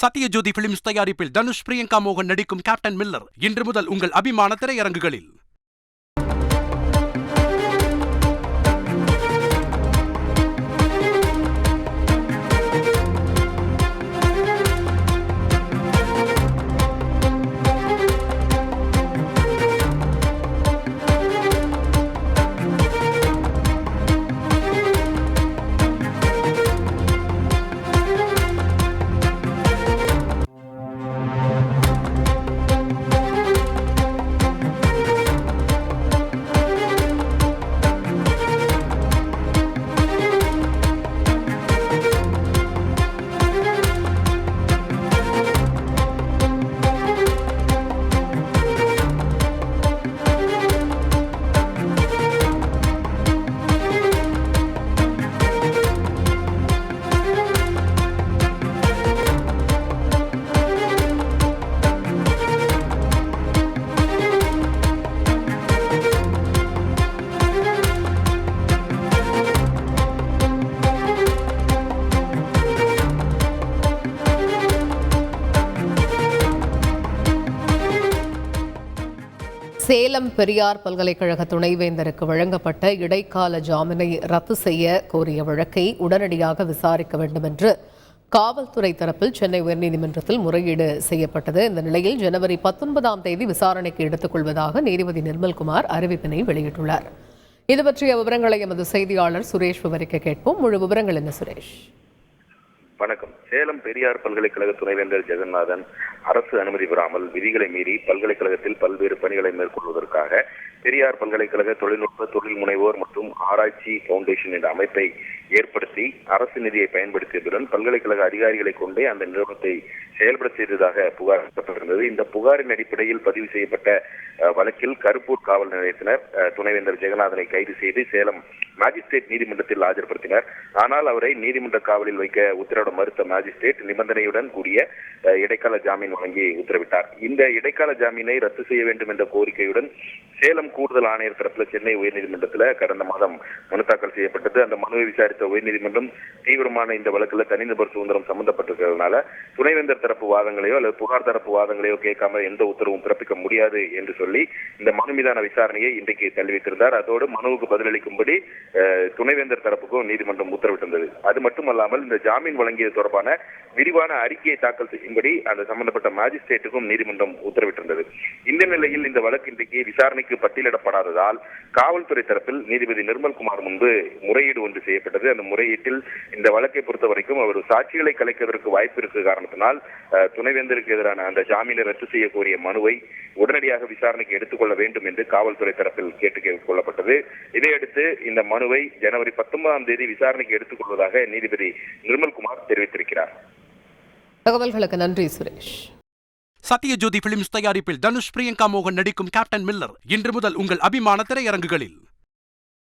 Sathyajothi films தயாரிப்பில் தனுஷ் பிரியங்கா மோகன் நடிக்கும் கேப்டன் மில்லர் இன்று முதல் உங்கள் அபிமான திரையரங்குகளில். சேலம் பெரியார் பல்கலைக்கழக துணைவேந்தருக்கு வழங்கப்பட்ட இடைக்கால ஜாமீனை ரத்து செய்ய கோரிய வழக்கை உடனடியாக விசாரிக்க வேண்டும் என்று காவல்துறை தரப்பில் சென்னை உயர்நீதிமன்றத்தில் முறையீடு செய்யப்பட்டது. இந்த நிலையில் ஜனவரி 19ஆம் தேதி விசாரணைக்கு எடுத்துக் கொள்வதாக நீதிபதி நிர்மல்குமார் அறிவிப்பினை வெளியிட்டுள்ளார். இது பற்றிய விவரங்களை எமது செய்தியாளர் சுரேஷ் விவரிக்க கேட்போம். முழு விவரங்கள் என்ன சுரேஷ்? வணக்கம். சேலம் பெரியார் பல்கலைக்கழக துணைவேந்தர் ஜெகநாதன் அரசு அனுமதி பெறாமல் விதிகளை மீறி பல்கலைக்கழகத்தில் பல்வேறு பணிகளை மேற்கொள்வதற்காக பெரியார் பல்கலைக்கழக தொழில்நுட்ப தொழில் முனைவோர் மற்றும் ஆராய்ச்சி பவுண்டேஷன் என்ற அமைப்பை ஏற்படுத்தி அரசு நிதியை பயன்படுத்தியதுடன் பல்கலைக்கழக அதிகாரிகளை கொண்டே அந்த நிறுவனத்தை செயல்பட செய்ததாக புகார் அளிக்கப்பட்டிருந்தது. இந்த புகாரின் அடிப்படையில் பதிவு செய்யப்பட்ட வழக்கில் கருப்பூர் காவல் நிலையத்தினர் துணைவேந்தர் ஜெகநாதனை கைது செய்து சேலம் மாஜிஸ்ட்ரேட் நீதிமன்றத்தில் ஆஜர்படுத்தினர். ஆனால் அவரை நீதிமன்ற காவலில் வைக்க உத்தரவிட மறுத்த மாஜிஸ்ட்ரேட் நிபந்தனையுடன் கூடிய இடைக்கால ஜாமீன் வழங்கி உத்தரவிட்டார். இந்த இடைக்கால ஜாமீனை ரத்து செய்ய வேண்டும் என்ற கோரிக்கையுடன் சேலம் கூடுதல் ஆணையர் தரப்பில் சென்னை உயர்நீதிமன்றத்தில் கடந்த மாதம் மனு தாக்கல் செய்யப்பட்டது. அந்த மனுவை விசாரித்த உயர்நீதிமன்றம் தீவிரமான இந்த வழக்கில் தனிநபர் சுதந்திரம் சம்பந்தப்பட்டிருக்கிறதுனால துணைவேந்தர் தரப்பு வாதங்களையோ அல்லது புகார் தரப்பு வாதங்களையோ கேட்காமல் எந்த உத்தரவும் பிறப்பிக்க முடியாது என்று சொல்லி இந்த மனு மீதான விசாரணையை இன்றைக்கு தள்ளி வைத்திருந்தார். அதோடு மனுவுக்கு பதிலளிக்கும்படி துணைவேந்தர் தரப்புக்கும் நீதிமன்றம் உத்தரவிட்டிருந்தது. அது மட்டுமல்லாமல் இந்த ஜாமீன் வழங்கியது தொடர்பான விரிவான அறிக்கையை தாக்கல் செய்யும்படி அந்த சம்பந்தப்பட்ட மாஜிஸ்ட்ரேட்டுக்கும் நீதிமன்றம் உத்தரவிட்டிருந்தது. இந்த நிலையில் இந்த வழக்கு இன்றைக்கு விசாரணைக்கு பட்டியலிடப்படாததால் காவல்துறை தரப்பில் நீதிபதி நிர்மல்குமார் முன்பு முறையீடு ஒன்று செய்யப்பட்டது. அந்த முறையீட்டில் இந்த வழக்கை பொறுத்த வரைக்கும் அவர் சாட்சிகளை கலைப்பதற்கு வாய்ப்பு இருக்க காரணத்தினால் துணைவேந்தருக்கு எதிரான அந்த ஜாமீனை ரத்து செய்ய கோரிய மனுவை உடனடியாக விசாரணைக்கு எடுத்துக்கொள்ள வேண்டும் என்று காவல்துறை தரப்பில் கேட்டுக் கொள்ளப்பட்டது. இதையடுத்து இந்த மனுவை ஜனவரி 19ஆம் தேதி விசாரணைக்கு எடுத்துக் கொள்வதாக நீதிபதி நிர்மல்குமார் தெரிவித்திருக்கிறார். தகவல்களுக்கு நன்றி சுரேஷ். சத்யஜோதி பிலிம்ஸ் தயாரிப்பில் தனுஷ் பிரியங்கா மோகன் நடிக்கும் கேப்டன் மில்லர் இன்று முதல் உங்கள் அபிமான திரையரங்குகளில்.